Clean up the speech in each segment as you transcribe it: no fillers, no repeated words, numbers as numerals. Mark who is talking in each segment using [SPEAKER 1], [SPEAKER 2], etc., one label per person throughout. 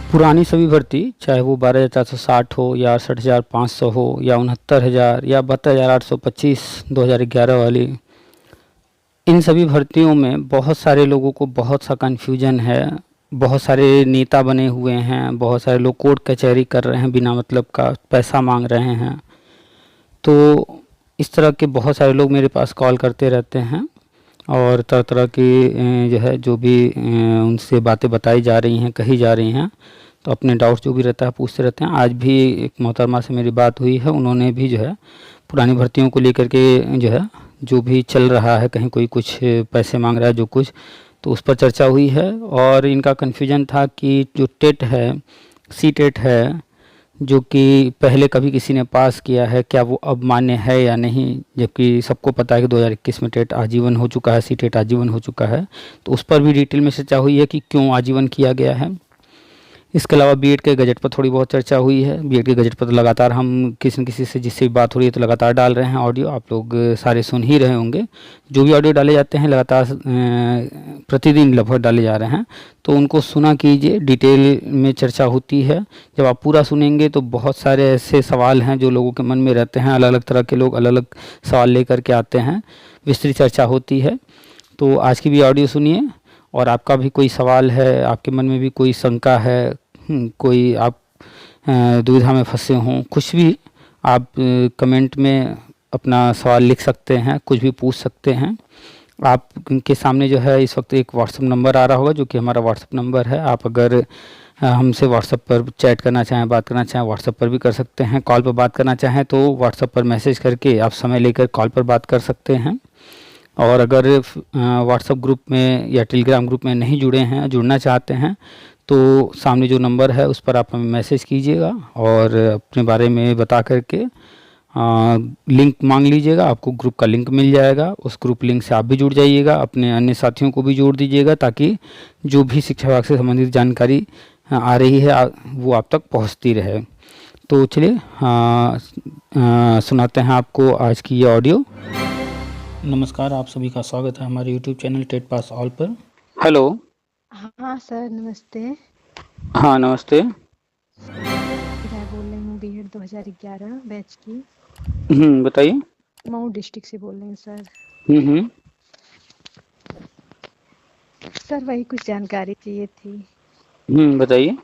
[SPEAKER 1] पुरानी सभी भर्ती, चाहे वो 12,460 हो या 68,500 हो या 69,000 या 72,825 2011 वाली, इन सभी भर्तियों में बहुत सारे लोगों को बहुत सा कन्फ्यूजन है। बहुत सारे नेता बने हुए हैं, बहुत सारे लोग कोर्ट कचहरी कर रहे हैं, बिना मतलब का पैसा मांग रहे हैं। तो इस तरह के बहुत सारे लोग मेरे पास कॉल करते रहते हैं और तरह तरह की जो है जो भी उनसे बातें बताई जा रही हैं, कही जा रही हैं, तो अपने डाउट्स जो भी रहता है पूछते रहते हैं। आज भी एक मोहतरमा से मेरी बात हुई है, उन्होंने भी जो है पुरानी भर्तियों को लेकर के जो है जो भी चल रहा है, कहीं कोई कुछ पैसे मांग रहा है जो कुछ, तो उस पर चर्चा हुई है। और इनका कन्फ्यूजन था कि जो टेट है, सी टेट है, जो कि पहले कभी किसी ने पास किया है, क्या वो अब मान्य है या नहीं, जबकि सबको पता है कि 2021 में टेट आजीवन हो चुका है, सी टेट आजीवन हो चुका है। तो उस पर भी डिटेल में चर्चा हुई है कि क्यों आजीवन किया गया है। इसके अलावा बीएड के गजट पर थोड़ी बहुत चर्चा हुई है। बीएड के गजट पर तो लगातार हम किसी न किसी से जिससे भी बात हो रही है तो लगातार डाल रहे हैं ऑडियो, आप लोग सारे सुन ही रहे होंगे। जो भी ऑडियो डाले जाते हैं लगातार प्रतिदिन लगभग डाले जा रहे हैं, तो उनको सुना कीजिए, डिटेल में चर्चा होती है। जब आप पूरा सुनेंगे तो बहुत सारे ऐसे सवाल हैं जो लोगों के मन में रहते हैं, अलग अलग तरह के लोग अलग अलग सवाल लेकर के आते हैं, विस्तृत चर्चा होती है। तो आज की भी ऑडियो सुनिए, और आपका भी कोई सवाल है, आपके मन में भी कोई शंका है, कोई आप दुविधा में फंसे हों, कुछ भी आप कमेंट में अपना सवाल लिख सकते हैं, कुछ भी पूछ सकते हैं। आपके सामने जो है इस वक्त एक व्हाट्सअप नंबर आ रहा होगा, जो कि हमारा व्हाट्सअप नंबर है। आप अगर हमसे व्हाट्सअप पर चैट करना चाहें, बात करना चाहें, व्हाट्सअप पर भी कर सकते हैं। कॉल पर बात करना चाहें तो व्हाट्सअप पर मैसेज करके आप समय लेकर कॉल पर बात कर सकते हैं। और अगर व्हाट्सएप ग्रुप में या टेलीग्राम ग्रुप में नहीं जुड़े हैं, जुड़ना चाहते हैं, तो सामने जो नंबर है उस पर आप हमें मैसेज कीजिएगा और अपने बारे में बता करके लिंक मांग लीजिएगा। आपको ग्रुप का लिंक मिल जाएगा, उस ग्रुप लिंक से आप भी जुड़ जाइएगा, अपने अन्य साथियों को भी जोड़ दीजिएगा, ताकि जो भी शिक्षा विभाग से संबंधित जानकारी आ रही है वो आप तक पहुंचती रहे। तो चलिए सुनाते हैं आपको आज की ये ऑडियो। नमस्कार, आप सभी का स्वागत है हमारे YouTube channel TET pass all पर। हेलो।
[SPEAKER 2] हाँ सर, नमस्ते।
[SPEAKER 1] हाँ नमस्ते।
[SPEAKER 2] मैं बोल रही हूँ बीएड 2011 बैच की।
[SPEAKER 1] बताइए।
[SPEAKER 2] मऊ डिस्ट्रिक्ट से बोल रहे हैं सर।
[SPEAKER 1] हम्म।
[SPEAKER 2] सर वही कुछ जानकारी चाहिए थी।
[SPEAKER 1] बताइए।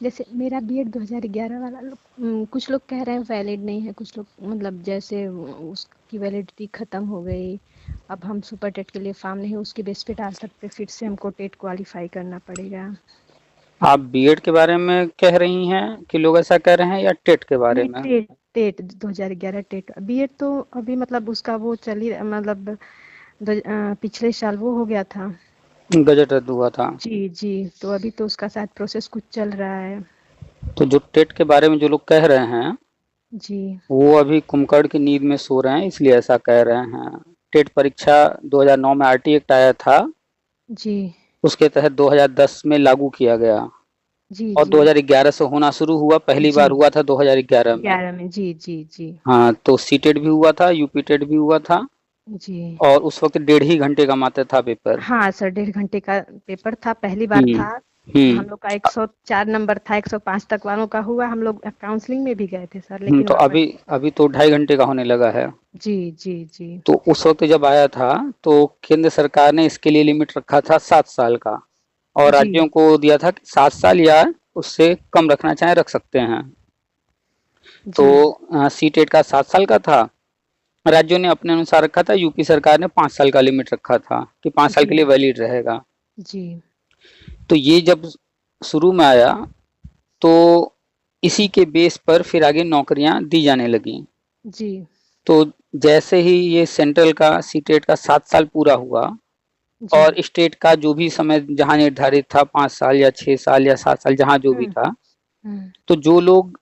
[SPEAKER 2] जैसे मेरा बीएड 2011 वाला कुछ लोग कह रहे हैं वैलिड नहीं है, कुछ लोग मतलब जैसे उसकी वैलिडिटी ख़त्म हो गई, अब हम सुपर टेट के लिए फॉर्म नहीं उसके बेस पे डाल सकते, फिर से हमको टेट क्वालिफाई करना पड़ेगा।
[SPEAKER 1] आप बीएड के बारे में कह रही हैं कि लोग ऐसा कह रहे हैं, या टेट के बारे
[SPEAKER 2] नहीं,
[SPEAKER 1] में?
[SPEAKER 2] TET TET 2011 TET. बीएड तो अभी मतलब उसका वो चल ही मतलब पिछले साल वो हो गया था,
[SPEAKER 1] गजट रद्द हुआ था।
[SPEAKER 2] जी जी। तो अभी तो उसका शायद प्रोसेस कुछ चल रहा है।
[SPEAKER 1] तो जो टेट के बारे में जो लोग कह रहे हैं
[SPEAKER 2] जी
[SPEAKER 1] वो अभी कुम्भकर्ण की नींद में सो रहे हैं, इसलिए ऐसा कह रहे हैं। टेट परीक्षा 2009 में आरटी एक्ट आया था,
[SPEAKER 2] जी
[SPEAKER 1] उसके तहत 2010 में लागू किया गया
[SPEAKER 2] जी
[SPEAKER 1] और
[SPEAKER 2] जी
[SPEAKER 1] 2011 से होना शुरू हुआ। पहली
[SPEAKER 2] जी
[SPEAKER 1] बार हुआ था 2011 में।
[SPEAKER 2] 11 में, जी जी जी
[SPEAKER 1] हाँ, तो सी टेट भी हुआ था, यूपी टेट भी हुआ था,
[SPEAKER 2] जी।
[SPEAKER 1] और उस वक्त 1.5 ही घंटे का मात्र था पेपर।
[SPEAKER 2] हाँ सर, 1.5 घंटे का पेपर था, पहली बार
[SPEAKER 1] हम्म
[SPEAKER 2] था।
[SPEAKER 1] हम्म
[SPEAKER 2] हम लोग का 104 नंबर था, 105 तक वालों का हुआ। हम लोग काउंसलिंग में भी गए थे सर, लेकिन
[SPEAKER 1] तो
[SPEAKER 2] वापस।
[SPEAKER 1] अभी अभी तो 2.5 घंटे का होने लगा है।
[SPEAKER 2] जी जी जी
[SPEAKER 1] तो उस वक्त जब आया था तो केंद्र सरकार ने इसके लिए लिमिट रखा था 7 साल का, और
[SPEAKER 2] जी
[SPEAKER 1] राज्यों को दिया था कि 7 साल या उससे कम रखना चाहे रख सकते हैं।
[SPEAKER 2] जी
[SPEAKER 1] तो सी टेट का 7 साल का था, राज्यों ने अपने अनुसार रखा था, यूपी सरकार ने 5 साल का लिमिट रखा था कि 5 साल
[SPEAKER 2] जी
[SPEAKER 1] के लिए वैलिड रहेगा।
[SPEAKER 2] जी
[SPEAKER 1] तो ये जब शुरू में आया तो इसी के बेस पर फिर आगे नौकरियां दी जाने लगी।
[SPEAKER 2] जी
[SPEAKER 1] तो जैसे ही ये सेंट्रल का सीटेट का 7 साल पूरा हुआ
[SPEAKER 2] जी।
[SPEAKER 1] और स्टेट का जो भी समय जहां निर्धारित था, 5 साल या 6 साल या 7 साल जहां जो भी था,
[SPEAKER 2] हम्म।
[SPEAKER 1] तो जो लोग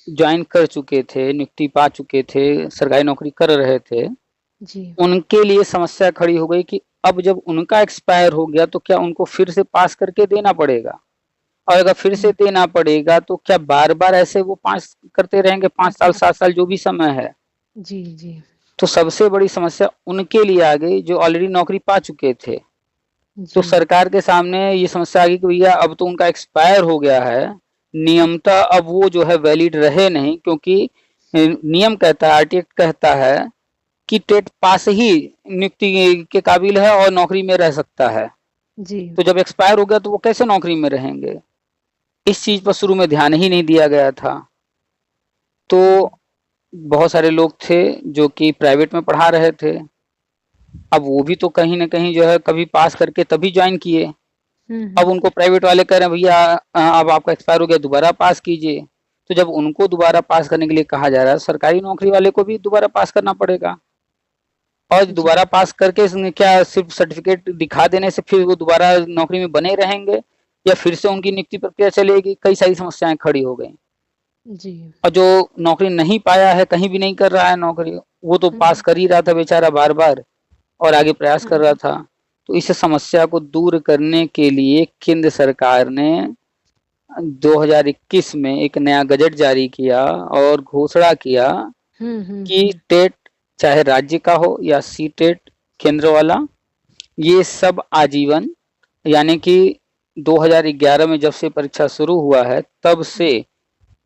[SPEAKER 1] ज्वाइन कर चुके थे, नियुक्ति पा चुके थे, सरकारी नौकरी कर रहे थे,
[SPEAKER 2] जी
[SPEAKER 1] उनके लिए समस्या खड़ी हो गई कि अब जब उनका एक्सपायर हो गया तो क्या उनको फिर से पास करके देना पड़ेगा, और अगर फिर से देना पड़ेगा तो क्या बार बार ऐसे वो पास करते रहेंगे, 5 साल 7 साल जो भी समय है।
[SPEAKER 2] जी जी
[SPEAKER 1] तो सबसे बड़ी समस्या उनके लिए आ गई जो ऑलरेडी नौकरी पा चुके थे। तो
[SPEAKER 2] जी।
[SPEAKER 1] सरकार के सामने ये समस्या आ गई कि भैया अब तो उनका एक्सपायर हो गया है, नियमतः अब वो जो है वैलिड रहे नहीं, क्योंकि नियम कहता है, आरटी एक्ट कहता है कि टेट पास ही नियुक्ति के काबिल है और नौकरी में रह सकता है।
[SPEAKER 2] जी।
[SPEAKER 1] तो जब एक्सपायर हो गया तो वो कैसे नौकरी में रहेंगे? इस चीज पर शुरू में ध्यान ही नहीं दिया गया था। तो बहुत सारे लोग थे जो कि प्राइवेट में पढ़ा रहे थे, अब वो भी तो कहीं ना कहीं जो है कभी पास करके तभी ज्वाइन किए। अब उनको प्राइवेट वाले कह रहे हैं भैया अब आपका एक्सपायर हो गया, दोबारा पास कीजिए। तो जब उनको दोबारा पास करने के लिए कहा जा रहा है, सरकारी नौकरी वाले को भी दोबारा पास करना पड़ेगा। और
[SPEAKER 2] जी।
[SPEAKER 1] दोबारा पास करके क्या सिर्फ सर्टिफिकेट दिखा देने से फिर वो दोबारा नौकरी में बने रहेंगे, या फिर से उनकी नियुक्ति प्रक्रिया चलेगी? कई सारी समस्याएं खड़ी हो गई।
[SPEAKER 2] जी।
[SPEAKER 1] और जो नौकरी नहीं पाया है, कहीं भी नहीं कर रहा है नौकरी, वो तो पास
[SPEAKER 2] हम्म।
[SPEAKER 1] कर ही रहा था बेचारा बार बार और आगे प्रयास कर रहा
[SPEAKER 2] हम्म।
[SPEAKER 1] था। तो इस समस्या को दूर करने के लिए केंद्र सरकार ने 2021 में एक नया गजट जारी किया और घोषणा किया कि टेट चाहे राज्य का हो या सी टेट केंद्र वाला, ये सब आजीवन, यानी कि 2011 में जब से परीक्षा शुरू हुआ है तब से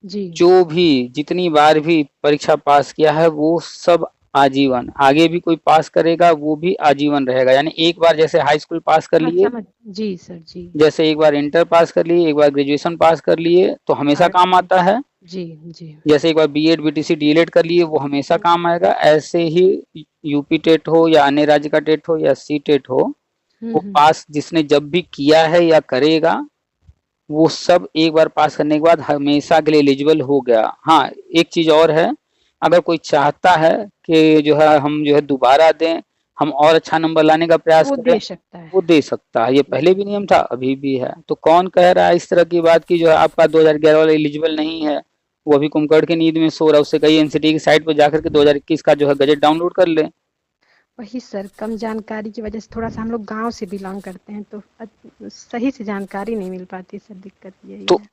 [SPEAKER 2] जी।
[SPEAKER 1] जो भी जितनी बार भी परीक्षा पास किया है वो सब आजीवन, आगे भी कोई पास करेगा वो भी आजीवन रहेगा। यानी एक बार जैसे हाई स्कूल पास कर
[SPEAKER 2] हाँ,
[SPEAKER 1] लिए,
[SPEAKER 2] समझ। जी सर, जी।
[SPEAKER 1] जैसे एक बार इंटर पास कर लिए, एक बार ग्रेजुएशन पास कर लिए तो हमेशा
[SPEAKER 2] आर्ट्स
[SPEAKER 1] काम
[SPEAKER 2] में।
[SPEAKER 1] आता है।
[SPEAKER 2] जी। जी।
[SPEAKER 1] जैसे एक बार बीएड बीटीसी डीएलएड कर लिए वो हमेशा काम आएगा। ऐसे ही यूपी टेट हो या अन्य राज्य का टेट हो या सी टेट हो, वो पास जिसने जब भी किया है या करेगा, वो सब एक बार पास करने के बाद हमेशा के लिए एलिजिबल हो गया। हाँ, एक चीज और है, अगर कोई चाहता है कि जो है हम जो है दोबारा दें, हम और अच्छा नंबर लाने का प्रयास
[SPEAKER 2] वो
[SPEAKER 1] करें,
[SPEAKER 2] दे सकता है।
[SPEAKER 1] वो दे सकता है। ये पहले भी नियम था, अभी भी है। तो कौन कह रहा है इस तरह की बात की जो है आपका 2011 वाला एलिजिबल नहीं है, वो अभी कुंभकर्ण की नींद में सो रहा है। उससे कहीं एनसीटी की साइट पर जाकर के 2021 का जो है गजट डाउनलोड कर ले।
[SPEAKER 2] वही सर, कम जानकारी की वजह से थोड़ा सा हम लोग गांव से बिलोंग करते हैं तो सही से जानकारी नहीं मिल पाती सर, दिक्कत यही
[SPEAKER 1] तो
[SPEAKER 2] है।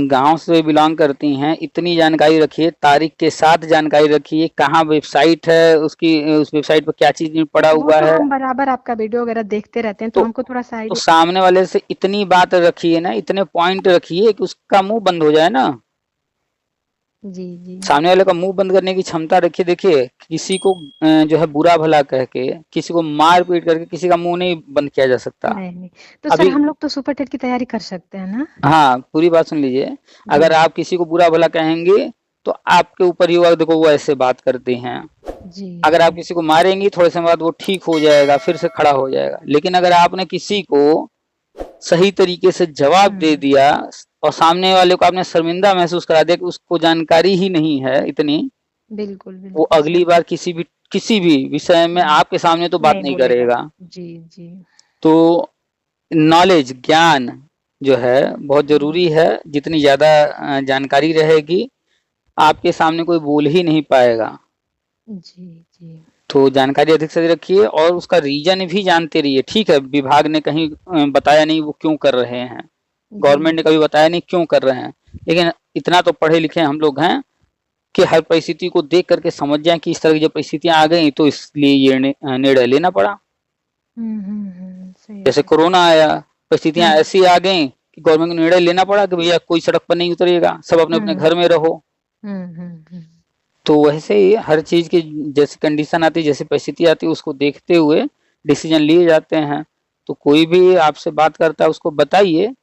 [SPEAKER 1] गांव से बिलोंग करती हैं, इतनी जानकारी रखिए, तारीख के साथ जानकारी रखिए, कहाँ वेबसाइट है उसकी, उस वेबसाइट पर क्या चीज पड़ा
[SPEAKER 2] वो
[SPEAKER 1] हुआ
[SPEAKER 2] तो
[SPEAKER 1] है।
[SPEAKER 2] हम बराबर आपका वीडियो वगैरह देखते रहते हैं तो हमको थोड़ा सा
[SPEAKER 1] तो
[SPEAKER 2] आइडिया।
[SPEAKER 1] सामने वाले से इतनी बात रखिए ना, इतने पॉइंट रखिए कि उसका मुंह बंद हो जाए ना।
[SPEAKER 2] जी। जी।
[SPEAKER 1] सामने वाले का मुंह बंद करने की क्षमता रखिए। देखिए, किसी को जो है बुरा भला कह के, किसी को मार पीट करके किसी का मुंह नहीं बंद किया जा सकता।
[SPEAKER 2] नहीं नहीं, तो सर
[SPEAKER 1] अभी
[SPEAKER 2] हम लोग तो सुपर टेट की तैयारी कर सकते हैं ना?
[SPEAKER 1] हाँ, पूरी बात सुन लीजिए।
[SPEAKER 2] जी।
[SPEAKER 1] अगर आप किसी को बुरा भला कहेंगे तो आपके ऊपर ही होगा। देखो वो ऐसे बात करते हैं।
[SPEAKER 2] जी।
[SPEAKER 1] अगर
[SPEAKER 2] जी।
[SPEAKER 1] आप किसी को मारेंगी थोड़े समय बाद वो ठीक हो जाएगा, फिर से खड़ा हो जाएगा। लेकिन अगर आपने किसी को सही तरीके से जवाब दे दिया और सामने वाले को आपने शर्मिंदा महसूस करा दिया कि उसको जानकारी ही नहीं है इतनी,
[SPEAKER 2] बिल्कुल
[SPEAKER 1] वो
[SPEAKER 2] बिल्कुल
[SPEAKER 1] अगली
[SPEAKER 2] सर।
[SPEAKER 1] बार किसी भी विषय में आपके सामने तो बात
[SPEAKER 2] नहीं
[SPEAKER 1] नहीं
[SPEAKER 2] बोलेगा।
[SPEAKER 1] करेगा।
[SPEAKER 2] जी। जी।
[SPEAKER 1] तो नॉलेज, ज्ञान जो है बहुत जरूरी है। जितनी ज्यादा जानकारी रहेगी, आपके सामने कोई बोल ही नहीं पाएगा।
[SPEAKER 2] जी। जी।
[SPEAKER 1] तो जानकारी अधिक से अधिक रखिए और उसका रीजन भी जानते रहिए। ठीक है, विभाग ने कहीं बताया नहीं वो क्यों कर रहे हैं,
[SPEAKER 2] जी।
[SPEAKER 1] गवर्नमेंट ने कभी बताया नहीं क्यों कर रहे हैं, लेकिन इतना तो पढ़े लिखे हम लोग हैं कि हर परिस्थिति को देख करके समझ जाएं कि इस तरह की जब परिस्थितियां आ गई तो इसलिए ये निर्णय लेना पड़ा।
[SPEAKER 2] सही
[SPEAKER 1] जैसे
[SPEAKER 2] है।
[SPEAKER 1] कोरोना आया, परिस्थितियां ऐसी आ गई कि गवर्नमेंट को निर्णय लेना पड़ा कि भैया कोई सड़क पर नहीं उतरेगा, सब अपने अपने घर में रहो।
[SPEAKER 2] हम्म।
[SPEAKER 1] तो वैसे ही हर चीज की जैसी कंडीशन आती है, जैसी परिस्थिति आती है, उसको देखते हुए डिसीजन लिए जाते हैं। तो कोई भी आपसे बात करता है उसको बताइए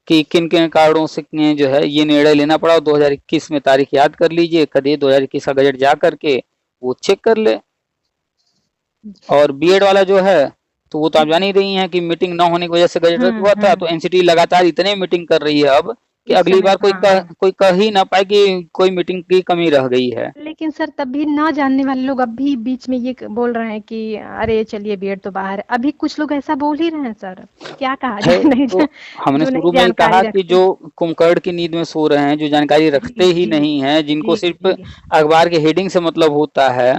[SPEAKER 1] कि किन किन कारणों से जो है ये निर्णय लेना पड़ा। 2021 में तारीख याद कर लीजिए, कभी 2021 का गजट जा करके वो चेक कर ले। और बीएड वाला जो है, तो वो तो आप जान ही रही हैं कि मीटिंग न होने की वजह से गजट रद्द हुआ था। तो एनसीटी लगातार इतने मीटिंग कर रही है अब कि
[SPEAKER 2] इस
[SPEAKER 1] अगली
[SPEAKER 2] समय।
[SPEAKER 1] बार
[SPEAKER 2] हाँ।
[SPEAKER 1] कोई कह ही ना पाए कि कोई मीटिंग की कमी रह गई है।
[SPEAKER 2] लेकिन सर तब भी ना जानने वाले लोग अब भी बीच में ये बोल रहे हैं कि अरे चलिए बीएड तो बाहर है। अभी कुछ लोग ऐसा बोल ही रहे हैं सर, क्या कहा
[SPEAKER 1] है
[SPEAKER 2] जाए। नहीं
[SPEAKER 1] तो हमने
[SPEAKER 2] जो नहीं
[SPEAKER 1] शुरू में ही
[SPEAKER 2] जानकारी
[SPEAKER 1] कहा कि
[SPEAKER 2] रखते।
[SPEAKER 1] जो कुंभकर्ण की नींद में सो रहे हैं, जो जानकारी रखते
[SPEAKER 2] जी।
[SPEAKER 1] ही
[SPEAKER 2] जी।
[SPEAKER 1] नहीं है, जिनको
[SPEAKER 2] जी।
[SPEAKER 1] सिर्फ
[SPEAKER 2] जी।
[SPEAKER 1] अखबार के हेडिंग से मतलब होता है,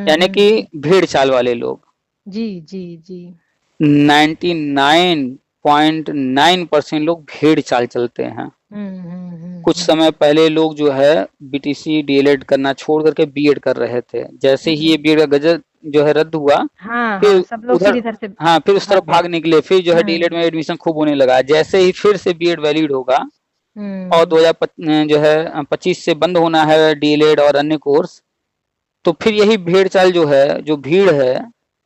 [SPEAKER 1] यानी कि भेड़ चाल वाले लोग,
[SPEAKER 2] जी। जी। जी।
[SPEAKER 1] 99.9% लोग भेड़ चाल चलते हैं। कुछ समय पहले लोग जो है बीटीसी डीएलएड करना छोड़ करके बीएड कर रहे थे। जैसे ही ये बीएड का गजट जो है रद्द हुआ,
[SPEAKER 2] हाँ
[SPEAKER 1] फिर
[SPEAKER 2] हाँ, सब लोग फिर
[SPEAKER 1] उधर,
[SPEAKER 2] इधर से
[SPEAKER 1] हाँ फिर उस तरफ
[SPEAKER 2] भाग गए।
[SPEAKER 1] भाग निकले, फिर जो है डीएलएड
[SPEAKER 2] हम्म
[SPEAKER 1] में एडमिशन खूब होने लगा। जैसे ही फिर से बीएड वैलिड होगा और
[SPEAKER 2] हम्म
[SPEAKER 1] 2025 जो है 25 से बंद होना है डीएलएड और अन्य कोर्स, तो फिर यही भेड़ चाल जो है, जो भीड़ है,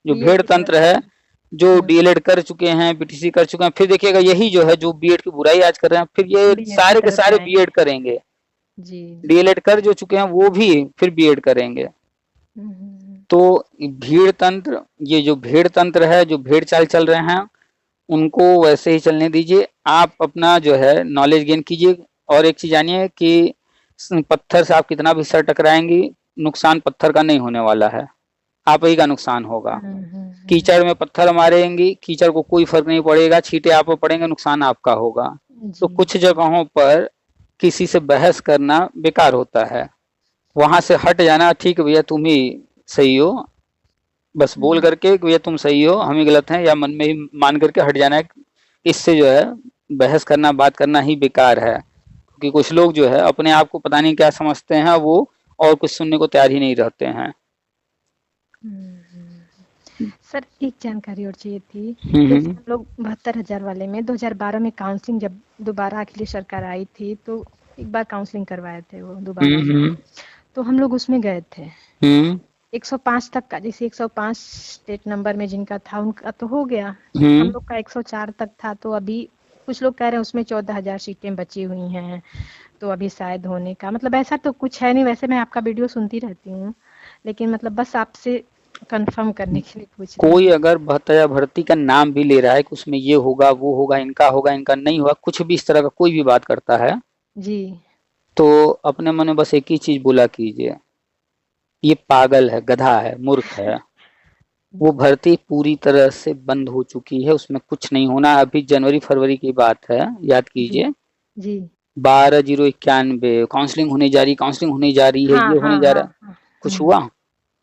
[SPEAKER 1] जो
[SPEAKER 2] बीएड
[SPEAKER 1] भेड़
[SPEAKER 2] की तरफ
[SPEAKER 1] तंत्र है,
[SPEAKER 2] से।
[SPEAKER 1] जो डीएलएड कर चुके हैं, बीटीसी कर चुके हैं, फिर देखिएगा यही जो है जो बीएड की बुराई आज कर रहे हैं, फिर ये
[SPEAKER 2] बीएड की
[SPEAKER 1] सारे के
[SPEAKER 2] तरफ
[SPEAKER 1] सारे
[SPEAKER 2] जाएंगे।
[SPEAKER 1] बीएड करेंगे।
[SPEAKER 2] जी जी।
[SPEAKER 1] डीएलएड कर जो चुके हैं वो भी फिर बीएड करेंगे।
[SPEAKER 2] हम्म।
[SPEAKER 1] तो भीड़ तंत्र, ये जो भेड़ तंत्र है, जो भेड़ चाल चल रहे हैं, उनको वैसे ही चलने दीजिए। आप अपना जो है नॉलेज गेन कीजिए। और एक चीज जानिए कि पत्थर से आप कितना भी सर टकराएंगी, नुकसान पत्थर का नहीं होने वाला है, आप ही का नुकसान होगा। कीचड़ में पत्थर मारेंगी, कीचड़ को कोई फर्क नहीं पड़ेगा, छींटे आप पर पड़ेंगे, नुकसान आपका होगा। तो
[SPEAKER 2] जी
[SPEAKER 1] कुछ जगहों पर किसी से बहस करना बेकार होता है, वहां से हट जाना, ठीक है भैया तुम ही सही हो, बस बोल करके कि भैया तुम सही हो हम ही गलत हैं, या मन में ही मान करके हट जाना है। इससे जो है बहस करना, बात करना ही बेकार है। क्योंकि कुछ लोग जो है अपने आप को पता नहीं क्या समझते हैं, वो और कुछ सुनने को तैयार ही नहीं रहते हैं।
[SPEAKER 2] सर, एक जानकारी और चाहिए थी। जैसे
[SPEAKER 1] हम्म
[SPEAKER 2] हम लोग 72,000 वाले में 2012 में काउंसलिंग जब दोबारा अखिलेश सरकार आई थी, तो एक बार काउंसलिंग करवाए थे वो दोबारा से,
[SPEAKER 1] हम्म
[SPEAKER 2] तो हम लोग उसमें गए थे।
[SPEAKER 1] हम्म
[SPEAKER 2] 105 तक का, जैसे 105 स्टेट नंबर में जिनका था उनका तो हो गया। हम
[SPEAKER 1] हम्म
[SPEAKER 2] लोग का 104 तक था, तो अभी कुछ लोग कह रहे हैं उसमें 14,000 सीटें बची हुई हैं, तो अभी शायद होने का मतलब ऐसा तो कुछ है नहीं। वैसे मैं आपका वीडियो सुनती रहती हूँ, लेकिन मतलब बस आपसे कंफर्म करने के लिए पूछ रही
[SPEAKER 1] कोई
[SPEAKER 2] हूँ।
[SPEAKER 1] अगर भत्ता भर्ती का नाम भी ले रहा है कि उसमें ये होगा वो होगा, इनका होगा इनका नहीं होगा, कुछ भी इस तरह का कोई भी बात करता है,
[SPEAKER 2] जी।
[SPEAKER 1] तो अपने मन में बस एक ही चीज बोला कीजिए, ये पागल है, गधा है, मूर्ख है। वो
[SPEAKER 2] जी
[SPEAKER 1] भर्ती पूरी तरह से बंद हो चुकी है, उसमें कुछ नहीं होना। अभी जनवरी फरवरी की बात है, याद
[SPEAKER 2] जी
[SPEAKER 1] कीजिए।
[SPEAKER 2] जी।
[SPEAKER 1] 12/091 काउंसलिंग होने जा रही, काउंसलिंग होने जा रही है,
[SPEAKER 2] हाँ
[SPEAKER 1] ये
[SPEAKER 2] हाँ
[SPEAKER 1] होने जा
[SPEAKER 2] हाँ
[SPEAKER 1] रहा है,
[SPEAKER 2] हाँ।
[SPEAKER 1] कुछ हुआ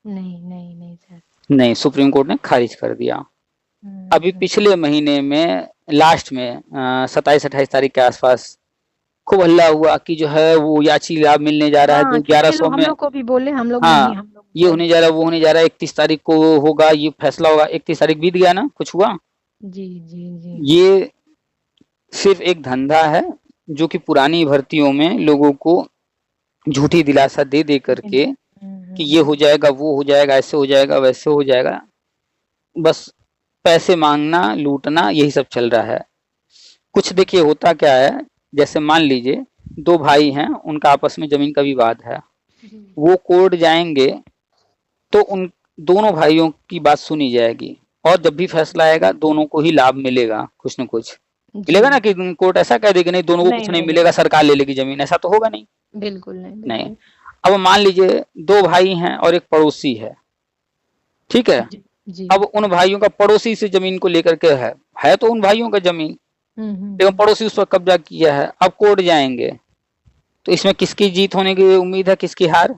[SPEAKER 2] नहीं नहीं नहीं सर।
[SPEAKER 1] नहीं, सुप्रीम कोर्ट ने खारिज कर दिया। अभी
[SPEAKER 2] हम्म,
[SPEAKER 1] पिछले महीने में लास्ट में 27-28 तारीख के आसपास खूब हल्ला हुआ कि जो है वो याची लाभ मिलने जा रहा है,
[SPEAKER 2] हाँ,
[SPEAKER 1] जो ग्यारह
[SPEAKER 2] कितने
[SPEAKER 1] सौ
[SPEAKER 2] लोग हम
[SPEAKER 1] में,
[SPEAKER 2] लोग को भी बोले, हम लोग नहीं,
[SPEAKER 1] हाँ
[SPEAKER 2] हम लोग
[SPEAKER 1] ये
[SPEAKER 2] गए।
[SPEAKER 1] होने जा रहा है, वो होने जा रहा है, 31 तारीख को होगा, ये फैसला होगा। 31 तारीख बीत गया ना, कुछ हुआ?
[SPEAKER 2] जी जी जी।
[SPEAKER 1] ये सिर्फ एक धंधा है जो कि पुरानी भर्तियों में लोगों को झूठी दिलासा दे दे करके कि ये हो जाएगा, वो हो जाएगा, ऐसे हो जाएगा, वैसे हो जाएगा, बस पैसे मांगना, लूटना, यही सब चल रहा है। कुछ देखिए होता क्या है, जैसे मान लीजिए दो भाई हैं, उनका आपस में जमीन का विवाद है, वो कोर्ट जाएंगे तो उन दोनों भाइयों की बात सुनी जाएगी, और जब भी फैसला आएगा दोनों को ही लाभ मिलेगा, कुछ न कुछ
[SPEAKER 2] जी।
[SPEAKER 1] मिलेगा ना। कि कोर्ट ऐसा कह देगी नहीं दोनों को
[SPEAKER 2] नहीं
[SPEAKER 1] कुछ नहीं
[SPEAKER 2] नहीं
[SPEAKER 1] मिलेगा,
[SPEAKER 2] नहीं,
[SPEAKER 1] सरकार ले लेगी जमीन, ऐसा तो होगा नहीं।
[SPEAKER 2] बिल्कुल नहीं,
[SPEAKER 1] नहीं।
[SPEAKER 2] बिल्कुल।
[SPEAKER 1] अब मान लीजिए दो भाई हैं और एक पड़ोसी है, ठीक है।
[SPEAKER 2] जी जी।
[SPEAKER 1] अब उन भाइयों का पड़ोसी से जमीन को लेकर के है तो उन भाइयों का जमीन, लेकिन
[SPEAKER 2] हम्म।
[SPEAKER 1] पड़ोसी उस पर कब्जा किया है। अब कोर्ट जाएंगे तो इसमें किसकी जीत होने की उम्मीद है, किसकी हार?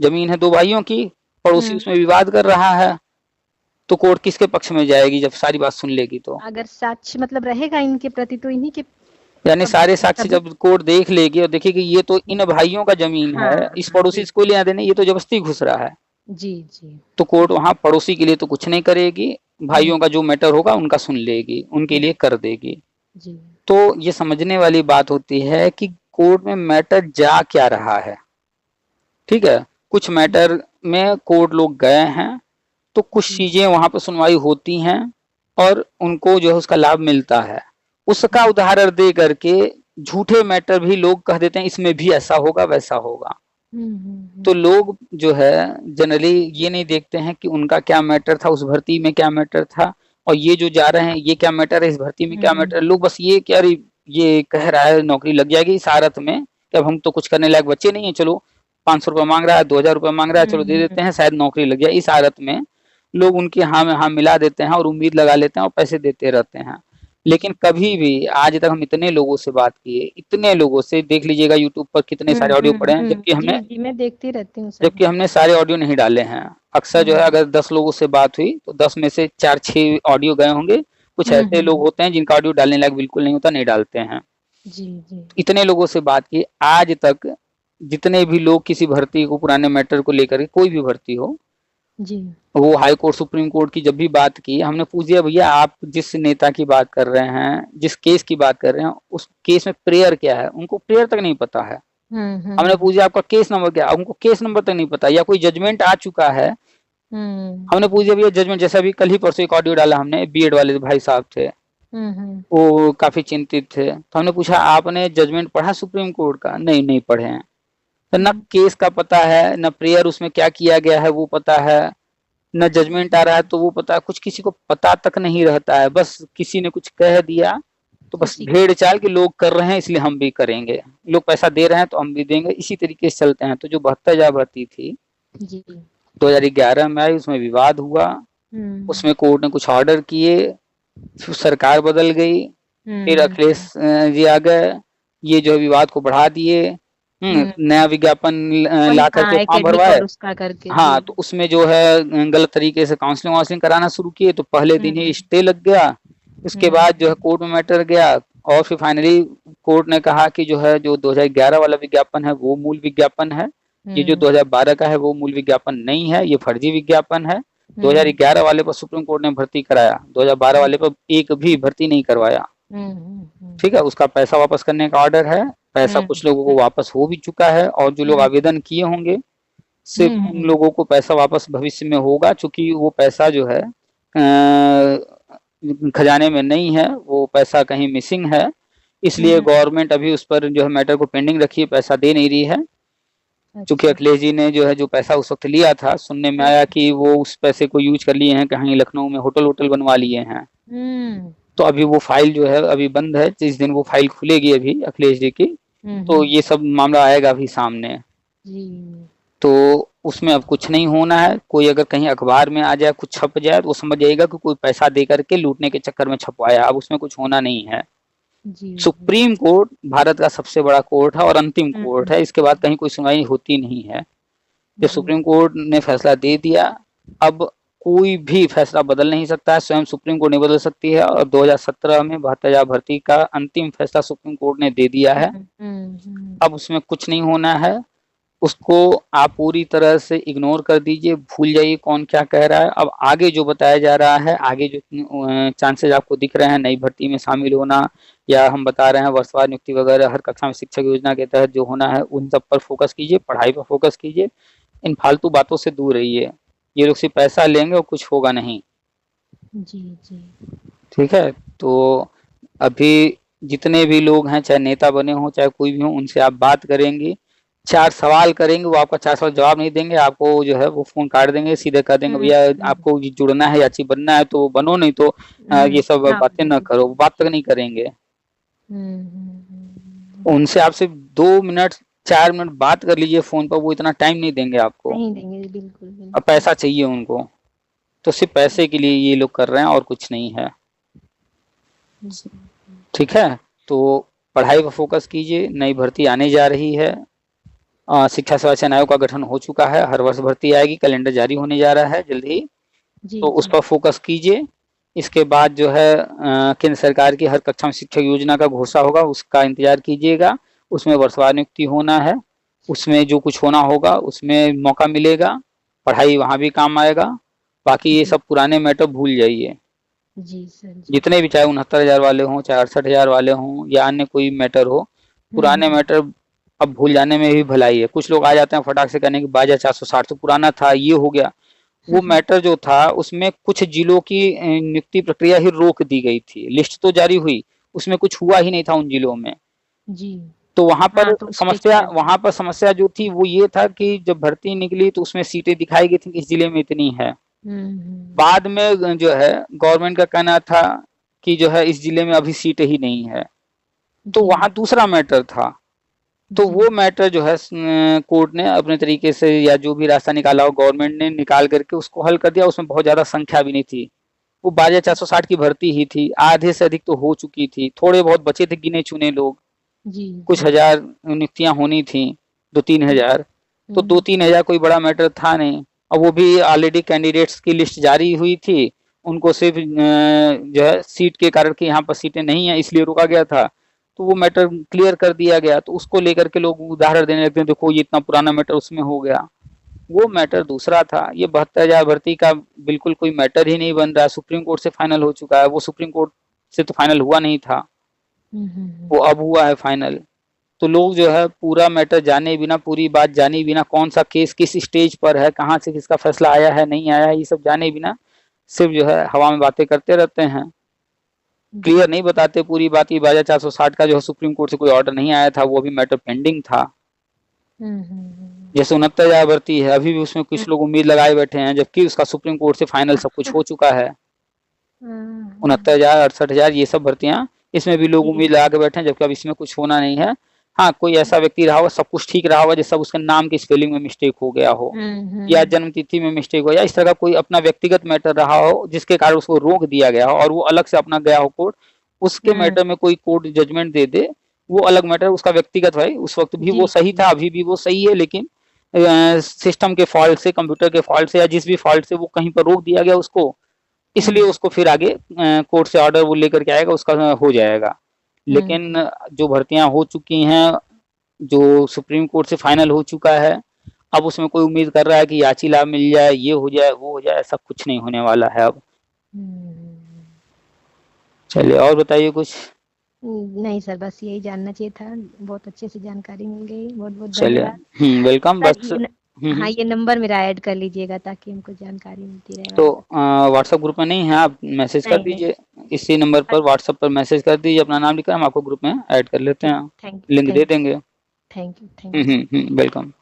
[SPEAKER 1] जमीन है दो भाइयों की, पड़ोसी
[SPEAKER 2] हम्म।
[SPEAKER 1] उसमें विवाद कर रहा है, तो कोर्ट किसके पक्ष में जाएगी जब सारी बात सुन लेगी? तो
[SPEAKER 2] अगर साक्ष्य मतलब रहेगा इनके प्रति, तो इन्हीं के
[SPEAKER 1] यानी
[SPEAKER 2] पक्ष
[SPEAKER 1] सारे
[SPEAKER 2] में
[SPEAKER 1] साक्ष्य
[SPEAKER 2] तभी।
[SPEAKER 1] जब कोर्ट देख लेगी और देखेगी ये तो इन भाइयों का जमीन है,
[SPEAKER 2] हाँ
[SPEAKER 1] इस
[SPEAKER 2] हाँ।
[SPEAKER 1] पड़ोसी
[SPEAKER 2] जी
[SPEAKER 1] से कोई लेना देना, ये तो जबरदस्ती घुस रहा है,
[SPEAKER 2] जी जी।
[SPEAKER 1] तो कोर्ट वहां पड़ोसी के लिए तो कुछ नहीं करेगी, भाइयों का जो मैटर होगा उनका सुन लेगी, उनके लिए कर देगी।
[SPEAKER 2] जी।
[SPEAKER 1] तो ये समझने वाली बात होती है कि कोर्ट में मैटर जा क्या रहा है, ठीक है। कुछ मैटर में कोर्ट लोग गए हैं, तो कुछ
[SPEAKER 2] जी
[SPEAKER 1] चीजें वहां पर सुनवाई होती हैं और उनको जो है उसका लाभ मिलता है। उसका उदाहरण दे करके झूठे मैटर भी लोग कह देते हैं इसमें भी ऐसा होगा वैसा होगा। तो लोग जो है जनरली ये नहीं देखते हैं कि उनका क्या मैटर था, उस भर्ती में क्या मैटर था, और ये जो जा रहे हैं ये क्या मैटर है, इस भर्ती में क्या मैटर है। लोग बस ये क्या, अरे ये कह रहा है नौकरी लग जाएगी इस हालत में कि अब हम तो कुछ करने लायक बच्चे नहीं है, चलो 500 रुपया मांग रहा है, 2000 रुपया मांग रहा है, चलो दे देते हैं, शायद नौकरी लग जाए। इस हालत में लोग उनके हाँ में हाँ मिला देते हैं और उम्मीद लगा लेते हैं और पैसे देते रहते हैं। लेकिन कभी भी आज तक हम इतने लोगों से बात किए, इतने लोगों से, देख लीजिएगा यूट्यूब पर कितने सारे ऑडियो पड़े हैं,
[SPEAKER 2] जी जी, मैं देखती रहती हूँ सर।
[SPEAKER 1] जबकि हमने सारे ऑडियो नहीं डाले हैं। अक्सर जो है अगर 10 लोगों से बात हुई तो 10 में से 4-6 ऑडियो गए होंगे। कुछ ऐसे लोग होते हैं जिनका ऑडियो डालने लायक बिल्कुल नहीं होता, नहीं डालते हैं।
[SPEAKER 2] जी जी।
[SPEAKER 1] इतने लोगों से बात की आज तक, जितने भी लोग किसी भर्ती को, पुराने मैटर को लेकर के, कोई भी भर्ती हो,
[SPEAKER 2] जी।
[SPEAKER 1] वो हाई कोर्ट सुप्रीम कोर्ट की जब भी बात की, हमने पूछ दिया भैया आप जिस नेता की बात कर रहे हैं, जिस केस की बात कर रहे हैं, उस केस में प्रेयर क्या है? उनको प्रेयर तक नहीं पता है। हमने पूछा आपका केस नंबर क्या है? उनको केस नंबर तक नहीं पता, या कोई जजमेंट आ चुका है।
[SPEAKER 2] हुँ।
[SPEAKER 1] हमने पूछ दिया भैया जजमेंट, जैसे अभी कल ही परसों एक ऑडियो डाला हमने, बीएड वाले भाई साहब थे,
[SPEAKER 2] हुँ।
[SPEAKER 1] वो काफी चिंतित थे, तो हमने पूछा आपने जजमेंट पढ़ा सुप्रीम कोर्ट का? नहीं, नहीं पढ़े हैं। तो न केस का पता है, न प्रेयर उसमें क्या किया गया है वो पता है, न जजमेंट आ रहा है तो वो पता है, कुछ किसी को पता तक नहीं रहता है। बस किसी ने कुछ कह दिया तो बस
[SPEAKER 2] उसी
[SPEAKER 1] भेड़ चाल के लोग कर रहे हैं इसलिए हम भी करेंगे, लोग पैसा दे रहे हैं तो हम भी देंगे, इसी तरीके से चलते हैं। तो जो 72,000 भर्ती थी
[SPEAKER 2] जी।
[SPEAKER 1] 2011 में आई, उसमें विवाद हुआ,
[SPEAKER 2] हुँ।
[SPEAKER 1] उसमें कोर्ट ने कुछ ऑर्डर किए, फिर सरकार बदल गई, फिर
[SPEAKER 2] हुँ।
[SPEAKER 1] अखिलेश जी आ गए, ये जो है विवाद को बढ़ा दिए।
[SPEAKER 2] हुँ।
[SPEAKER 1] नया विज्ञापन
[SPEAKER 2] वही
[SPEAKER 1] ला
[SPEAKER 2] हाँ,
[SPEAKER 1] करके फॉर्म
[SPEAKER 2] एकेडमिक
[SPEAKER 1] भरवाए।
[SPEAKER 2] और उसका करके
[SPEAKER 1] हाँ,
[SPEAKER 2] जी।
[SPEAKER 1] तो उसमें जो है गलत तरीके से काउंसलिंग वाउंसलिंग कराना शुरू किए, तो पहले दिन ही
[SPEAKER 2] हुँ।
[SPEAKER 1] स्टे लग गया। उसके
[SPEAKER 2] हुँ।
[SPEAKER 1] बाद जो है कोर्ट में मैटर गया, और फिर फाइनली कोर्ट ने कहा कि जो है जो 2011 वाला विज्ञापन है वो मूल विज्ञापन है, ये जो
[SPEAKER 2] हुँ।
[SPEAKER 1] 2012 का है वो मूल विज्ञापन नहीं है, ये फर्जी विज्ञापन है।
[SPEAKER 2] हुँ।
[SPEAKER 1] 2011 वाले पर सुप्रीम कोर्ट ने भर्ती कराया, 2012 वाले पर एक भी भर्ती नहीं करवाया।
[SPEAKER 2] हुँ। हुँ।
[SPEAKER 1] ठीक है, उसका पैसा वापस करने का ऑर्डर है, पैसा
[SPEAKER 2] हुँ।
[SPEAKER 1] कुछ लोगों को वापस हो भी चुका है, और जो लोग
[SPEAKER 2] हुँ।
[SPEAKER 1] आवेदन किए होंगे सिर्फ उन
[SPEAKER 2] हुँ।
[SPEAKER 1] लोगों को पैसा वापस भविष्य में होगा, चूंकि वो पैसा जो है खजाने में नहीं है, वो पैसा कहीं मिसिंग है, इसलिए
[SPEAKER 2] हुँ।
[SPEAKER 1] गवर्नमेंट अभी उस पर जो है मैटर को पेंडिंग रखी है, पैसा दे नहीं रही है। चूंकि
[SPEAKER 2] अच्छा।
[SPEAKER 1] अखिलेश जी ने जो है जो पैसा उस वक्त लिया था, सुनने में
[SPEAKER 2] हुँ।
[SPEAKER 1] आया कि वो उस पैसे को यूज कर लिए हैं, कहीं लखनऊ में होटल वोटल बनवा लिए हैं।
[SPEAKER 2] हुँ।
[SPEAKER 1] तो अभी वो फाइल जो है अभी बंद है, जिस दिन वो फाइल खुलेगी अभी अखिलेश जी की,
[SPEAKER 2] हुँ।
[SPEAKER 1] तो
[SPEAKER 2] हुँ।
[SPEAKER 1] ये सब मामला आएगा अभी सामने।
[SPEAKER 2] जी।
[SPEAKER 1] तो उसमें अब कुछ नहीं होना है, कोई अगर कहीं अखबार में आ जाए, कुछ छप जाए, तो वो समझ जाइएगा कि कोई पैसा दे करके लूटने के चक्कर में छपवाया, अब उसमें कुछ होना नहीं है।
[SPEAKER 2] जी।
[SPEAKER 1] सुप्रीम कोर्ट भारत का सबसे बड़ा कोर्ट है और अंतिम
[SPEAKER 2] हुँ।
[SPEAKER 1] कोर्ट है, इसके बाद कहीं कोई सुनवाई होती नहीं है। जब
[SPEAKER 2] जी।
[SPEAKER 1] सुप्रीम कोर्ट ने फैसला दे दिया, अब कोई भी फैसला बदल नहीं सकता है, स्वयं सुप्रीम कोर्ट नहीं बदल सकती है, और 2017 में 72,000 भर्ती का अंतिम फैसला सुप्रीम कोर्ट ने दे दिया है।
[SPEAKER 2] हुँ। हुँ। हुँ।
[SPEAKER 1] अब उसमें कुछ नहीं होना है, उसको आप पूरी तरह से इग्नोर कर दीजिए, भूल जाइए कौन क्या कह रहा है। अब आगे जो बताया जा रहा है, आगे जो चांसेस आपको दिख रहे हैं नई भर्ती में शामिल होना, या हम बता रहे हैं वर्षवार नियुक्ति वगैरह हर कक्षा में शिक्षक योजना के तहत जो होना है, उन सब पर फोकस कीजिए, पढ़ाई पर फोकस कीजिए, इन फालतू बातों से दूर रहिए। ये लोग सिर्फ पैसा लेंगे और कुछ होगा नहीं।
[SPEAKER 2] जी। जी।
[SPEAKER 1] ठीक है, तो अभी जितने भी लोग हैं, चाहे नेता बने हों चाहे कोई भी हो, उनसे आप बात करेंगे, 4 सवाल करेंगे, वो आपका 4 सवाल जवाब नहीं देंगे, आपको जो है वो फ़ोन काट देंगे, सीधे कह देंगे
[SPEAKER 2] हुँ।
[SPEAKER 1] भैया
[SPEAKER 2] हुँ।
[SPEAKER 1] आपको ये जुड़ना है, याची बनना है तो बनो, नहीं तो
[SPEAKER 2] हुँ।
[SPEAKER 1] ये सब
[SPEAKER 2] हाँ,
[SPEAKER 1] बातें ना
[SPEAKER 2] बिल्कुल।
[SPEAKER 1] करो, बात तक नहीं करेंगे।
[SPEAKER 2] हुँ। हुँ। हुँ।
[SPEAKER 1] उनसे आप सिर्फ 2 मिनट 4 मिनट बात कर लीजिए फ़ोन पर, वो इतना टाइम नहीं देंगे आपको,
[SPEAKER 2] नहीं देंगे, बिल्कुल,
[SPEAKER 1] और
[SPEAKER 2] बिल्कुल।
[SPEAKER 1] पैसा चाहिए उनको, तो सिर्फ पैसे के लिए ये लोग कर रहे हैं और कुछ नहीं है।
[SPEAKER 2] जी।
[SPEAKER 1] ठीक है, तो पढ़ाई पर फोकस कीजिए, नई भर्ती आने जा रही है, शिक्षा सेवा चयन आयोग का गठन हो चुका है, हर वर्ष भर्ती आएगी, कैलेंडर जारी होने जा रहा है जल्द ही,
[SPEAKER 2] जी।
[SPEAKER 1] तो उस
[SPEAKER 2] जी।
[SPEAKER 1] पर फोकस कीजिए। इसके बाद जो है केंद्र सरकार की हर कक्षा में शिक्षक योजना का घोषणा होगा, उसका इंतजार कीजिएगा, उसमें वर्षवार नियुक्ति होना है, उसमें जो कुछ होना होगा उसमें मौका मिलेगा, पढ़ाई वहाँ भी काम आएगा। बाकी ये
[SPEAKER 2] जी।
[SPEAKER 1] सब पुराने मैटर भूल जाइए,
[SPEAKER 2] जी सर जी।
[SPEAKER 1] जितने भी, चाहे 69,000 वाले हों, चाहे 68,000 वाले हों, या अन्य कोई मैटर हो, पुराने
[SPEAKER 2] हुँ।
[SPEAKER 1] मैटर अब भूल जाने में भी भलाई है। कुछ लोग आ जाते हैं फटाक से कहने की 22,460 तो पुराना था, ये हो गया। वो मैटर जो था उसमें कुछ जिलों की नियुक्ति प्रक्रिया ही रोक दी गई थी, लिस्ट तो जारी हुई, उसमें कुछ हुआ ही नहीं था उन जिलों में।
[SPEAKER 2] जी।
[SPEAKER 1] तो वहाँ पर
[SPEAKER 2] हाँ, तो उसपे
[SPEAKER 1] समस्या,
[SPEAKER 2] क्या
[SPEAKER 1] वहाँ पर समस्या जो थी वो ये था कि जब भर्ती निकली तो उसमें सीटें दिखाई गई थी कि इस जिले में इतनी है।
[SPEAKER 2] हुँ। हुँ।
[SPEAKER 1] बाद में जो है गवर्नमेंट का कहना था कि जो है इस जिले में अभी सीट ही नहीं है, तो
[SPEAKER 2] जी।
[SPEAKER 1] वहाँ दूसरा मैटर था। तो
[SPEAKER 2] जी।
[SPEAKER 1] वो मैटर जो है कोर्ट ने अपने तरीके से, या जो भी रास्ता निकाला हो गवर्नमेंट ने निकाल करके उसको हल कर दिया। उसमें बहुत ज्यादा संख्या भी नहीं थी, वो 22,460 की भर्ती ही थी, आधे से अधिक तो हो चुकी थी, थोड़े बहुत बचे थे गिने चुने लोग,
[SPEAKER 2] जी।
[SPEAKER 1] कुछ
[SPEAKER 2] जी।
[SPEAKER 1] हजार नियुक्तियां होनी थी, 2-3 हजार। तो
[SPEAKER 2] हुँ।
[SPEAKER 1] 2-3 हजार कोई बड़ा मैटर था नहीं, और वो भी ऑलरेडी कैंडिडेट्स की लिस्ट जारी हुई थी, उनको सिर्फ जो है सीट के कारण कि यहाँ पर सीटें नहीं है इसलिए रोका गया था, तो वो मैटर क्लियर कर दिया गया। तो उसको लेकर के लोग उदाहरण देने लगते हैं, देखो ये इतना पुराना मैटर उसमें हो गया। वो मैटर दूसरा था। ये 72,000 भर्ती का बिल्कुल कोई मैटर ही नहीं बन रहा है। सुप्रीम कोर्ट से फाइनल हो चुका है, वो सुप्रीम कोर्ट से तो फाइनल हुआ नहीं था, वो अब हुआ है फाइनल। तो लोग जो है पूरा मैटर जाने बिना, पूरी बात जाने बिना, कौन सा केस किस स्टेज पर है, कहाँ से किसका फैसला आया है नहीं आया है, ये सब जाने बिना सिर्फ जो है हवा में बातें करते रहते हैं, क्लियर नहीं बताते पूरी बात। की 22,460 का जो है सुप्रीम कोर्ट से कोई ऑर्डर नहीं आया था, वो अभी मैटर पेंडिंग था। जैसे 69,000 भर्ती है, अभी भी उसमें कुछ लोग उम्मीद लगाए बैठे हैं, जबकि उसका सुप्रीम कोर्ट से फाइनल सब कुछ हो चुका है। 69,000 68,000 ये सब भर्तियां, इसमें भी लोग उम्मीद लगा के बैठे हैं, जबकि अब इसमें कुछ होना नहीं है। हाँ, कोई ऐसा व्यक्ति रहा होगा, सब कुछ ठीक रहा होगा, जैसे सब उसके नाम की स्पेलिंग में मिस्टेक हो गया हो, या जन्म तिथि में मिस्टेक हो, या इस तरह का कोई अपना व्यक्तिगत मैटर रहा हो जिसके कारण उसको रोक दिया गया हो और वो अलग से अपना गया हो कोर्ट, उसके मैटर में कोई कोर्ट जजमेंट दे दे, वो अलग मैटर, उसका व्यक्तिगत भाई, उस वक्त भी वो सही था, अभी भी वो सही है, लेकिन सिस्टम के फॉल्ट से, कंप्यूटर के फॉल्ट से, या जिस भी फॉल्ट से वो कहीं पर रोक दिया गया उसको, इसलिए उसको फिर आगे कोर्ट से ऑर्डर वो लेकर के आएगा, उसका हो जाएगा। लेकिन जो भर्तियां हो चुकी हैं, जो सुप्रीम कोर्ट से फाइनल हो चुका है, अब उसमें कोई उम्मीद कर रहा है कि याची लाभ मिल जाए, ये हो जाए, वो हो जाए, ऐसा कुछ नहीं होने वाला है अब। चलिए और बताइए कुछ।
[SPEAKER 2] नहीं सर, बस यही जानना चाहिए था, बहुत अच्छे से जानकारी मिल गई, बहुत बहुत
[SPEAKER 1] चलिए,
[SPEAKER 2] धन्यवाद।
[SPEAKER 1] वेलकम। बस
[SPEAKER 2] हाँ, ये नंबर मेरा ऐड कर लीजिएगा ताकि हमको जानकारी मिलती रहे।
[SPEAKER 1] तो व्हाट्सएप ग्रुप में नहीं है, आप मैसेज कर दीजिए, इसी नंबर पर व्हाट्सएप पर मैसेज कर दीजिए, अपना नाम लिखकर हम आपको ग्रुप में ऐड कर लेते हैं, लिंक दे देंगे।
[SPEAKER 2] Thank you.
[SPEAKER 1] वेलकम।